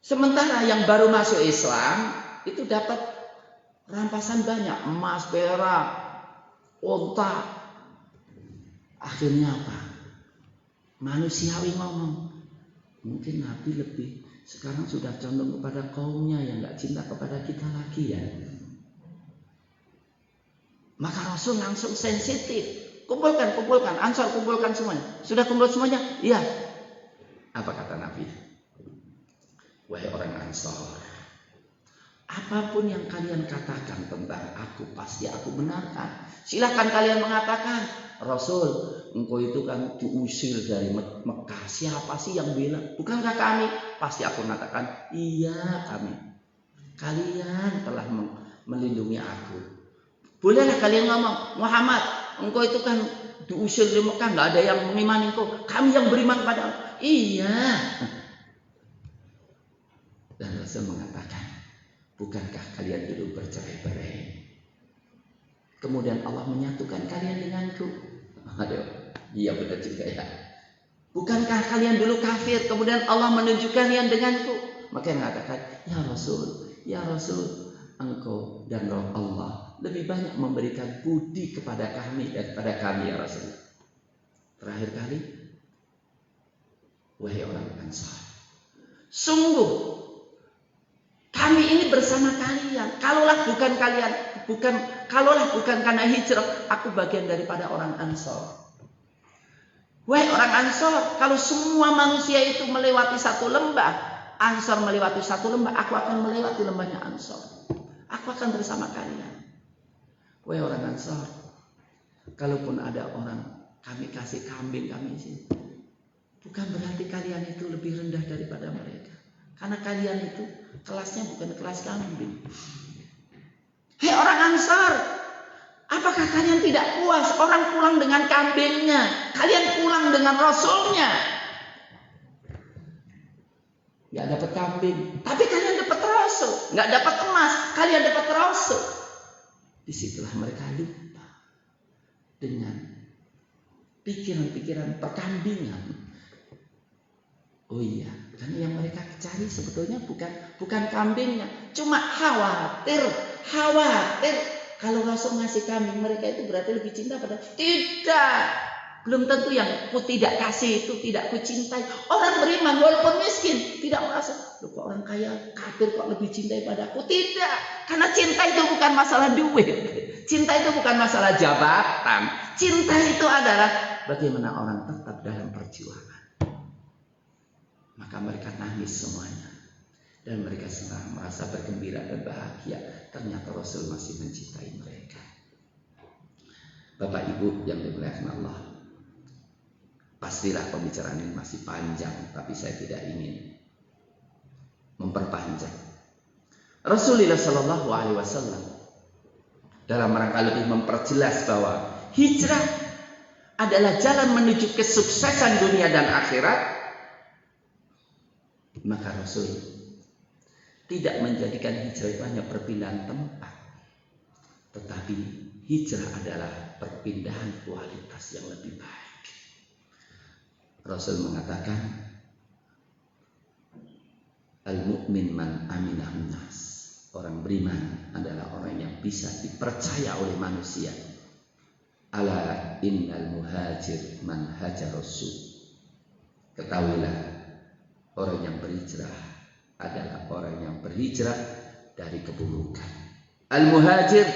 Sementara yang baru masuk Islam itu dapat rampasan banyak, emas, perak, unta. Akhirnya apa? Manusiawi ngomong, mungkin Nabi lebih sekarang sudah condong kepada kaumnya yang nggak cinta kepada kita lagi ya. Maka Rasul langsung sensitif. Kumpulkan, Ansar kumpulkan semuanya. Sudah kumpul semuanya? Iya. Apa kata Nabi? Wahai orang Ansar, apapun yang kalian katakan tentang aku pasti aku benarkan. Silahkan kalian mengatakan, Rasul, engkau itu kan diusir dari Mekah. Siapa sih yang bilang? Bukankah kami? Pasti aku mengatakan, iya kami. Kalian telah melindungi aku. Bolehlah kalian ngomong, Muhammad, engkau itu kan diusir dari Mekah, nggak ada yang mengimani engkau. Kami yang beriman pada. Iya. Dan Rasul mengatakan, bukankah kalian dulu bercerai-berai? Kemudian Allah menyatukan kalian denganku. Aduh, iya benar juga ya. Bukankah kalian dulu kafir, kemudian Allah menunjukkan kalian denganku? Maka yang mengatakan, ya Rasul, engkau dan Roh Allah lebih banyak memberikan budi kepada kami daripada kami ya Rasul. Terakhir kali, wahai orang Ansar, sungguh kami ini bersama kalian. Kalaulah bukan karena hijrah, aku bagian daripada orang Ansor. Wahai orang Ansor, kalau semua manusia itu melewati satu lembah, Ansor melewati satu lembah, aku akan melewati lembahnya Ansor. Aku akan bersama kalian. Wahai orang Ansor, kalaupun ada orang kami kasih kambing kami sini, bukan berarti kalian itu lebih rendah daripada mereka. Karena kalian itu kelasnya bukan kelas kambing. Hei orang Ansar, apakah kalian tidak puas? Orang pulang dengan kambingnya, kalian pulang dengan Rasulnya. Gak dapat kambing, tapi kalian dapat Rasul. Gak dapat emas, kalian dapat Rasul. Disitulah mereka lupa dengan pikiran-pikiran perkambingan. Oh iya, karena yang mereka cari sebetulnya bukan kambingnya, cuma khawatir kalau Rasul ngasih kambing mereka itu berarti lebih cinta pada. Tidak, belum tentu yang ku tidak kasih itu tidak ku cintai. Orang beriman walaupun miskin tidak merasa, loh kok orang kaya kafir kok lebih cintai padaku. Tidak, karena cinta itu bukan masalah duit, cinta itu bukan masalah jabatan, cinta itu adalah bagaimana orang tetap dalam perjuangan. Maka mereka nangis semuanya. Dan mereka senang, merasa bergembira dan bahagia. Ternyata Rasul masih mencintai mereka. Bapak Ibu yang dimuliakan Allah, Pastilah pembicaraan ini masih panjang, tapi saya tidak ingin memperpanjang. Rasulullah Shallallahu Alaihi Wasallam dalam rangka lebih memperjelas bahwa hijrah adalah jalan menuju kesuksesan dunia dan akhirat, maka Rasul tidak menjadikan hijrah itu hanya perpindahan tempat, tetapi hijrah adalah perpindahan kualitas yang lebih baik. Rasul mengatakan, al-mu'min man aminahun nas. Orang beriman adalah orang yang bisa dipercaya oleh manusia. Ala innal muhajir man hajar rasul. Ketahuilah, orang yang berhijrah adalah orang yang berhijrah dari keburukan. Al-muhajir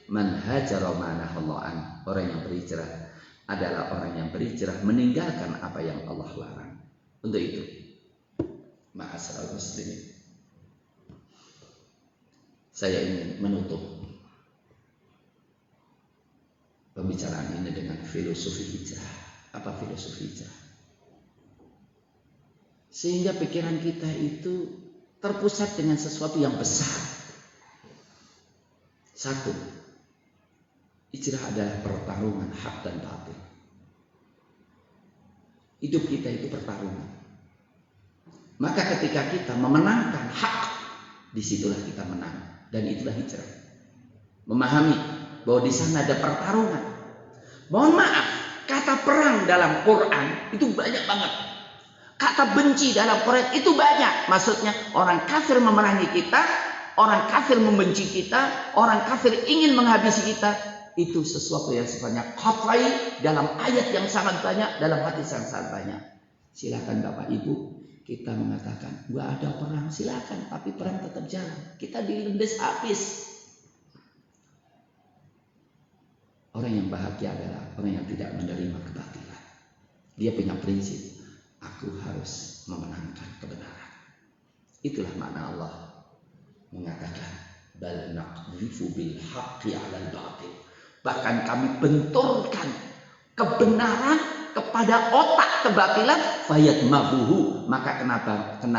man hajara ma nahallahu an. Orang yang berhijrah adalah orang yang berhijrah meninggalkan apa yang Allah larang. Untuk itu, ma'asyiral muslimin, saya ingin menutup pembicaraan ini dengan filosofi hijrah. Apa filosofi hijrah? Sehingga pikiran kita itu terpusat dengan sesuatu yang besar. Satu, hijrah adalah pertarungan hak dan batil. Hidup kita itu pertarungan. Maka ketika kita memenangkan hak, disitulah kita menang. Dan itulah hijrah. Memahami bahwa di sana ada pertarungan. Mohon maaf, kata perang dalam Quran itu banyak banget. Kata benci dalam Quran itu banyak. Maksudnya orang kafir memerangi kita, orang kafir membenci kita, orang kafir ingin menghabisi kita. Itu sesuatu yang sifatnya qat'i dalam ayat yang sangat banyak, dalam hadis yang sangat banyak. Silakan Bapak Ibu, kita mengatakan nggak ada perang, silakan, tapi perang tetap jalan. Kita dilindas habis. Orang yang bahagia adalah orang yang tidak menerima kebatilan. Dia punya prinsip, aku harus memenangkan kebenaran. Itulah makna Allah mengatakan bal naqdhifu bil haqqi 'alal batil. Bahkan kami benturkan kebenaran kepada otak kebatilan, fayat mabuhu, maka kena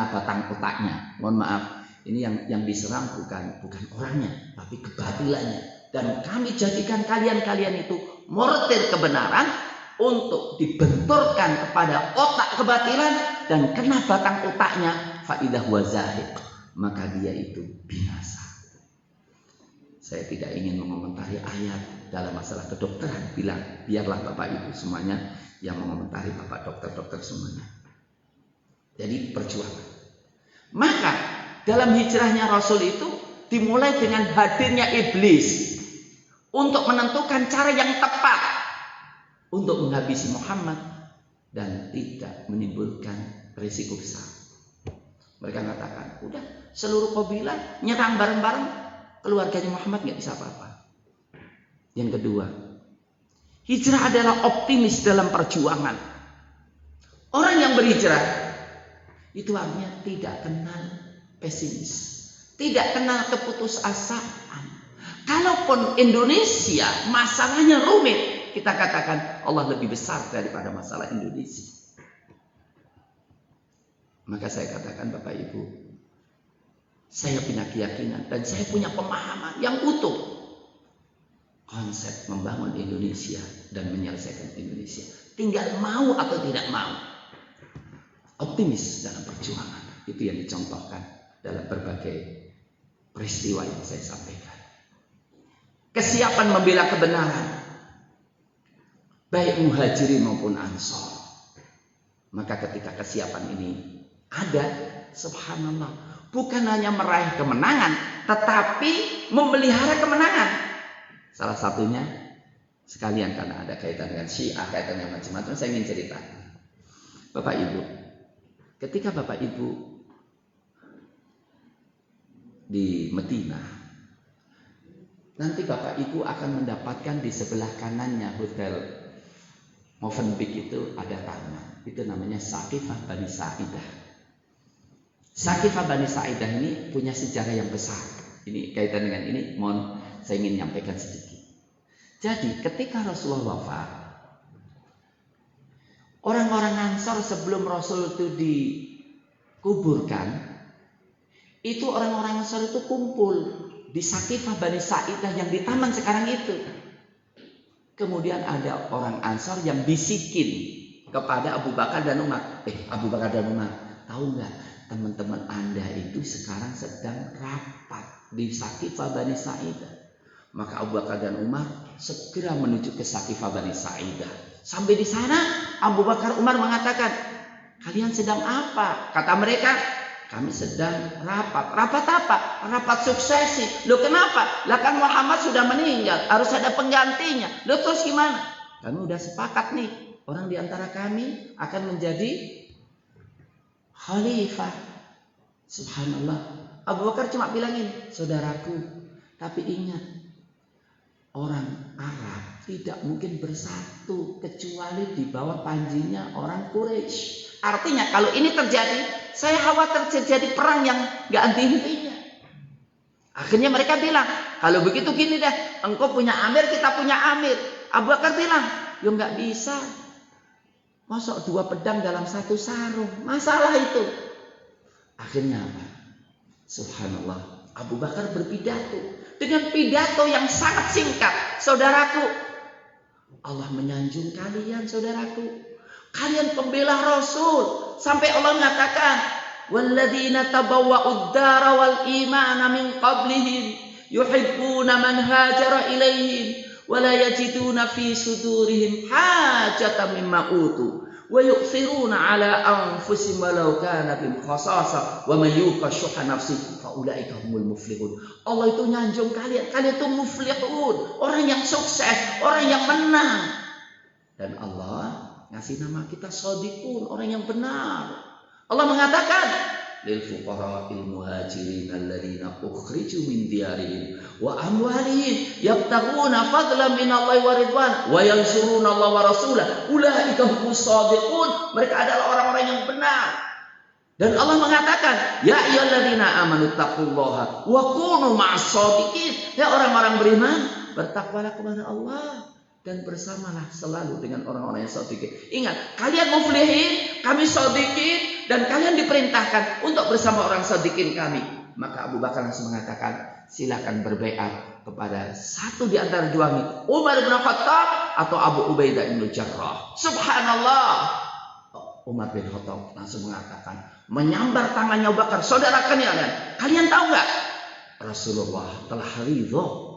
batang otaknya. Mohon maaf, ini yang diserang bukan orangnya, tapi kebatilannya. Dan kami jadikan kalian itu mortir kebenaran untuk dibenturkan kepada otak kebatilan, dan kena batang otaknya, faidah wazahiq, maka dia itu binasa. Saya tidak ingin mengomentari ayat dalam masalah kedokteran. Biarlah Bapak Ibu semuanya yang mengomentari, Bapak dokter-dokter semuanya. Jadi perjuangan. Maka dalam hijrahnya Rasul itu dimulai dengan hadirnya iblis untuk menentukan cara yang tepat untuk menghabisi Muhammad dan tidak menimbulkan risiko besar. Mereka mengatakan, udah seluruh kabilah nyerang bareng-bareng, keluarganya Muhammad nggak bisa apa-apa. Yang kedua, hijrah adalah optimis dalam perjuangan. Orang yang berhijrah itu artinya tidak kenal pesimis, tidak kenal keputusasaan. Kalaupun Indonesia masalahnya rumit, kita katakan Allah lebih besar daripada masalah Indonesia. Maka saya katakan Bapak Ibu, saya punya keyakinan dan saya punya pemahaman yang utuh. Konsep membangun Indonesia dan menyelesaikan Indonesia. Tinggal mau atau tidak mau. Optimis dalam perjuangan. Itu yang dicontohkan dalam berbagai peristiwa yang saya sampaikan. Kesiapan membela kebenaran, baik muhajirin maupun ansor. Maka ketika kesiapan ini ada, subhanallah, bukan hanya meraih kemenangan, tetapi memelihara kemenangan. Salah satunya, sekalian karena ada kaitan dengan Syiah, kaitan dengan macam-macam, saya ingin cerita. Bapak Ibu, ketika Bapak Ibu di Madinah, nanti Bapak Ibu akan mendapatkan di sebelah kanannya hotel Movenpick itu ada taman. Itu namanya Saqifah Bani Sa'idah. Saqifah Bani Sa'idah ini punya sejarah yang besar. Ini kaitan dengan ini, mohon saya ingin menyampaikan sedikit. Jadi ketika Rasulullah wafat, Orang-orang Ansor sebelum Rasul itu dikuburkan, itu orang-orang Ansor itu kumpul di Saqifah Bani Sa'idah yang di taman sekarang itu. Kemudian ada orang Ansor yang bisikin kepada Abu Bakar dan Umar. Abu Bakar dan Umar, tahu nggak teman-teman Anda itu sekarang sedang rapat di Saqifah Bani Sa'idah. Maka Abu Bakar dan Umar segera menuju ke Saqifah Bani Sa'idah. Sampai di sana Abu Bakar Umar mengatakan, kalian sedang apa? Kata mereka, kami sedang rapat. Rapat apa? Rapat suksesi. Loh kenapa? Lah kan Muhammad sudah meninggal, harus ada penggantinya. Loh terus gimana? Kami udah sepakat nih, orang di antara kami akan menjadi khalifah. Subhanallah. Abu Bakar cuma bilang ini, saudaraku, tapi ingat, orang Arab tidak mungkin bersatu kecuali di bawah panjinya orang Quraisy. Artinya kalau ini terjadi, saya khawatir terjadi perang yang gak henti-hentinya. Akhirnya mereka bilang, kalau begitu gini deh, engkau punya amir, kita punya amir. Abu Bakar bilang, ya gak bisa. Masuk 2 pedang dalam 1 sarung, masalah itu. Akhirnya apa? Subhanallah, Abu Bakar berpidato dengan pidato yang sangat singkat. Saudaraku, Allah menyanjung kalian, saudaraku. Kalian pembela Rasul. Sampai Allah mengatakan, walladzina tabawwa'ud dara wal imana min qablihim yuhibbuna man hajara ilaihim wa la yajiduna fi sudurihim hajatan mimma utu wa yu'thiruna ala anfusihim walau kana bihim khasasa wa may yuqa shuhha nafsihi fa ulaika humul muflihun. Allah itu nyanjung kalian itu muflihun, orang yang sukses, orang yang menang. Dan Allah ngasih nama kita shadiqun, orang yang benar. Allah mengatakan, lil fuqara'il muhajirin alladziina ukhriju min diyarihim wa amwalihim yabtaghuna fadlan minallahi wa ridwan wa yansuruna Allah wa rasulahu ulaika humus shadiqun. Mereka adalah orang-orang yang benar. Dan Allah mengatakan, ya ayyuhalladzina amanu taqullaha wa kunu ma'as shadiqin. Ya orang-orang beriman, bertakwalah kepada Allah dan bersamalah selalu dengan orang-orang yang shadiqin. Ingat, kalian muflihin, kami shadiqin, dan kalian diperintahkan untuk bersama orang shadiqin kami. Maka Abu Bakar langsung mengatakan, silakan berbaiat kepada satu di antara dua ini, Umar bin Khattab atau Abu Ubaidah bin Jarrah. Subhanallah. Umar bin Khattab langsung mengatakan, menyambar tangannya Abu Bakar, saudara kalian tahu nggak? Rasulullah telah ridho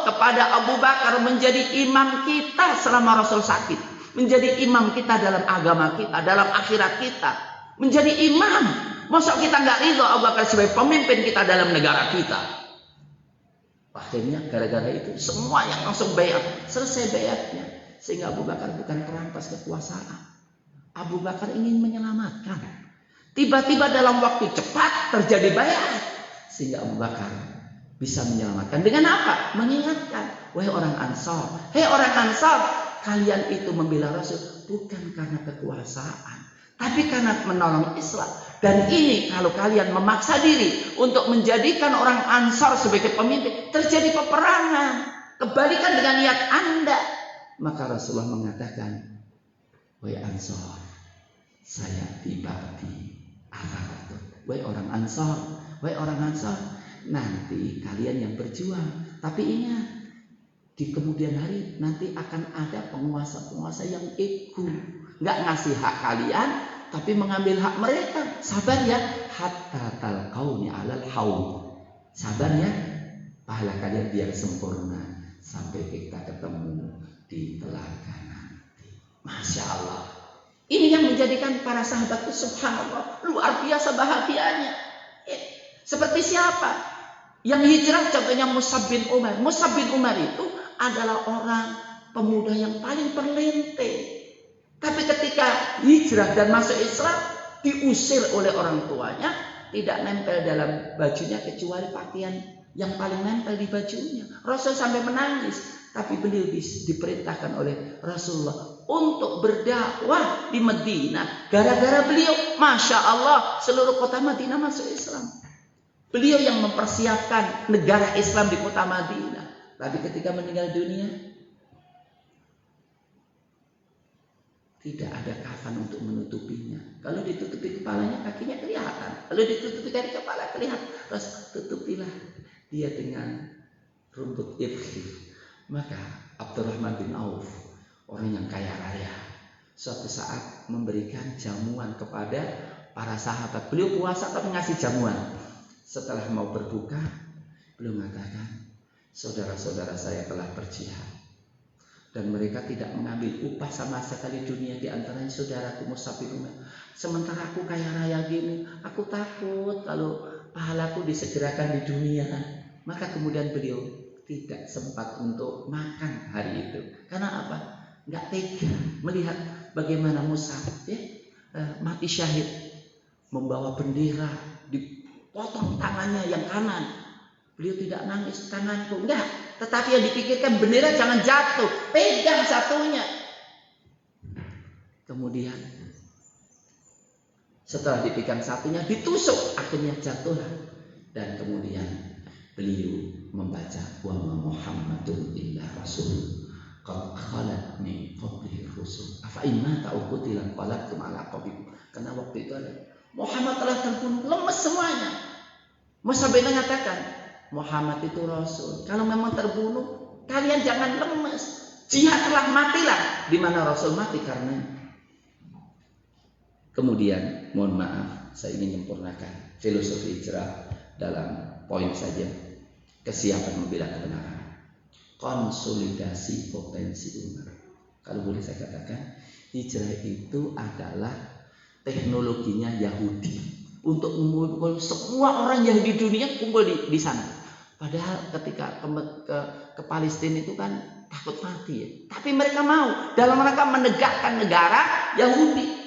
kepada Abu Bakar menjadi imam kita selama Rasul sakit, menjadi imam kita dalam agama kita, dalam akhirat kita, menjadi imam. Masa kita nggak ridho Abu Bakar sebagai pemimpin kita dalam negara kita? Akhirnya gara-gara itu semua yang langsung bayat, selesai bayatnya, sehingga Abu Bakar bukan perampas kekuasaan. Abu Bakar ingin menyelamatkan. Tiba-tiba dalam waktu cepat terjadi bayat, sehingga Abu Bakar bisa menyelamatkan. Dengan apa? Mengingatkan, wahai orang Ansar, hei orang Ansar, kalian itu membela Rasul bukan karena kekuasaan, tapi karena menolong Islam. Dan ini kalau kalian memaksa diri untuk menjadikan orang Ansar sebagai pemimpin, terjadi peperangan, kebalikan dengan niat Anda. Maka Rasulullah mengatakan, wahai Ansar, saya tiba di Arafah. Wahai orang Ansar, nanti kalian yang berjuang, tapi ingat, di kemudian hari nanti akan ada penguasa-penguasa yang ego, nggak ngasih hak kalian, tapi mengambil hak mereka. Sabar ya, hatta talqauni alal haud. Sabar ya, pahala kalian biar sempurna sampai kita ketemu di telaga nanti. Masya Allah. Ini yang menjadikan para sahabat itu subhanallah luar biasa bahagianya. Seperti siapa? Yang hijrah contohnya Mus'ab bin Umar. Mus'ab bin Umar itu adalah orang pemuda yang paling perlente. Tapi ketika hijrah dan masuk Islam, diusir oleh orang tuanya, tidak nempel dalam bajunya kecuali pakaian yang paling nempel di bajunya. Rasul sampai menangis, tapi beliau diperintahkan oleh Rasulullah untuk berdakwah di Madinah. Gara-gara beliau, Masya Allah, seluruh kota Madinah masuk Islam. Beliau yang mempersiapkan negara Islam di kota Madinah. Tapi ketika meninggal dunia, tidak ada kafan untuk menutupinya. Kalau ditutupi kepalanya, kakinya kelihatan. Kalau ditutupi dari kepala kelihatan. Terus tutupilah dia dengan rumput ibkhir. Maka Abdurrahman bin Auf, orang yang kaya raya, suatu saat memberikan jamuan kepada para sahabat. Beliau puasa tapi ngasih jamuan. Setelah mau berbuka, beliau mengatakan, saudara-saudara saya telah berjihad dan mereka tidak mengambil upah sama sekali dunia, di antaranya saudaraku Mus'ab bin Umair. Sementara aku kaya raya gini, aku takut kalau pahalaku disegerakan di dunia. Maka kemudian beliau tidak sempat untuk makan hari itu. Karena apa? Nggak tega melihat bagaimana Mus'ab mati syahid, membawa bendera, dipotong tangannya yang kanan. Beliau tidak nangis, tanganku enggak, tetapi yang dipikirkan bendera jangan jatuh, pegang satunya. Kemudian setelah dipegang satunya, ditusuk, akhirnya jatuhlah. Dan kemudian beliau membaca wa Muhammadun illa rasul qad khalat min qablihi rusul afa in mata aw qutila qalatum ala qabikum. Karena waktu itu ada Muhammad telah terbunuh, lemes semuanya. Mus'ab bin mengatakan, Muhammad itu Rasul. Kalau memang terbunuh, kalian jangan lemes. Jihadlah, matilah. Di mana Rasul mati karena. Kemudian, mohon maaf, saya ingin menyempurnakan filosofi hijrah dalam poin saja. Kesiapan membela kebenaran. Konsolidasi potensi umat. Kalau boleh saya katakan, hijrah itu adalah teknologinya Yahudi. Untuk mengumpul semua orang Yahudi di dunia kumpul di sana. Padahal ketika ke Palestina itu kan takut mati ya. Tapi mereka mau dalam rangka menegakkan negara Yahudi.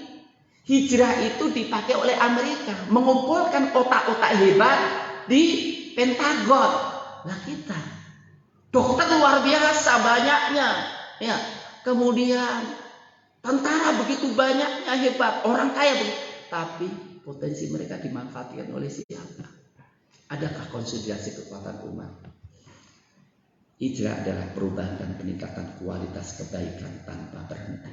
Hijrah itu dipakai oleh Amerika, mengumpulkan otak-otak hebat di Pentagon. Nah kita dokter luar biasa banyaknya, ya. Kemudian tentara begitu banyaknya hebat, orang kaya begitu. Tapi potensi mereka dimanfaatkan oleh siapa? Adakah konsolidasi kekuatan umat? Hijrah adalah perubahan dan peningkatan kualitas kebaikan tanpa berhenti.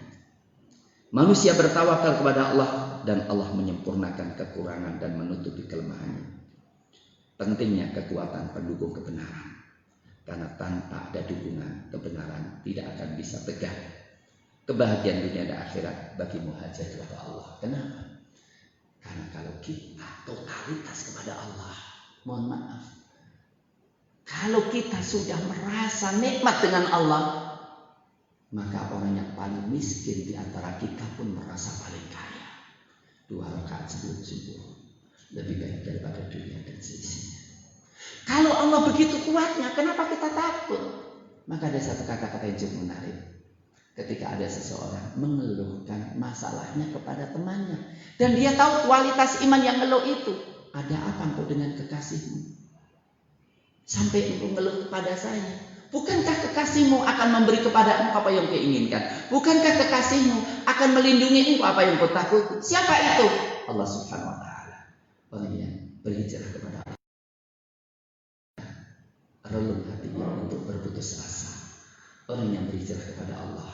Manusia bertawakal kepada Allah dan Allah menyempurnakan kekurangan dan menutupi kelemahannya. Pentingnya kekuatan pendukung kebenaran. Karena tanpa ada dukungan, kebenaran tidak akan bisa tegak. Kebahagiaan dunia dan akhirat bagi muhajir kepada Allah. Kenapa? Karena kalau kita totalitas kepada Allah, mohon maaf, kalau kita sudah merasa nikmat dengan Allah, maka orang yang paling miskin di antara kita pun merasa paling kaya. 2 rakaat sebelum subuh lebih baik daripada dunia dan seisinya. Kalau Allah begitu kuatnya, kenapa kita takut? Maka ada satu kata-kata yang cukup menarik. Ketika ada seseorang mengeluhkan masalahnya kepada temannya, dan dia tahu kualitas iman yang ngeluh itu, ada apa engkau dengan kekasihmu? Sampai engkau ngeluh kepada saya. Bukankah kekasihmu akan memberi kepada engkau apa yang kau inginkan? Bukankah kekasihmu akan melindungi engkau apa yang kau takut? Siapa itu? Allah Subhanahu wa taala. Orang yang berhijrah kepada Allah, relung hatinya untuk berputus asa. Orang yang berhijrah kepada Allah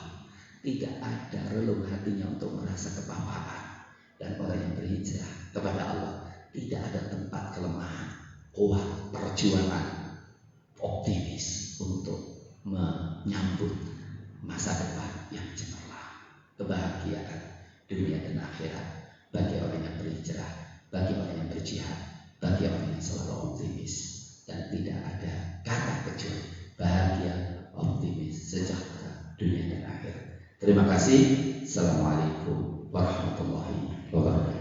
tidak ada relung hatinya untuk merasa kebawaan. Dan orang yang berhijrah kepada Allah tidak ada tempat kelemahan, kuat, perjuangan, optimis untuk menyambut masa depan yang cemerlang. Kebahagiaan dunia dan akhirat bagi orang yang berhijrah, bagi orang yang berjihad, bagi orang yang selalu optimis. Dan tidak ada kata kecuali bahagia, optimis, sejahtera dunia dan akhirat. Terima kasih. Assalamualaikum warahmatullahi wabarakatuh.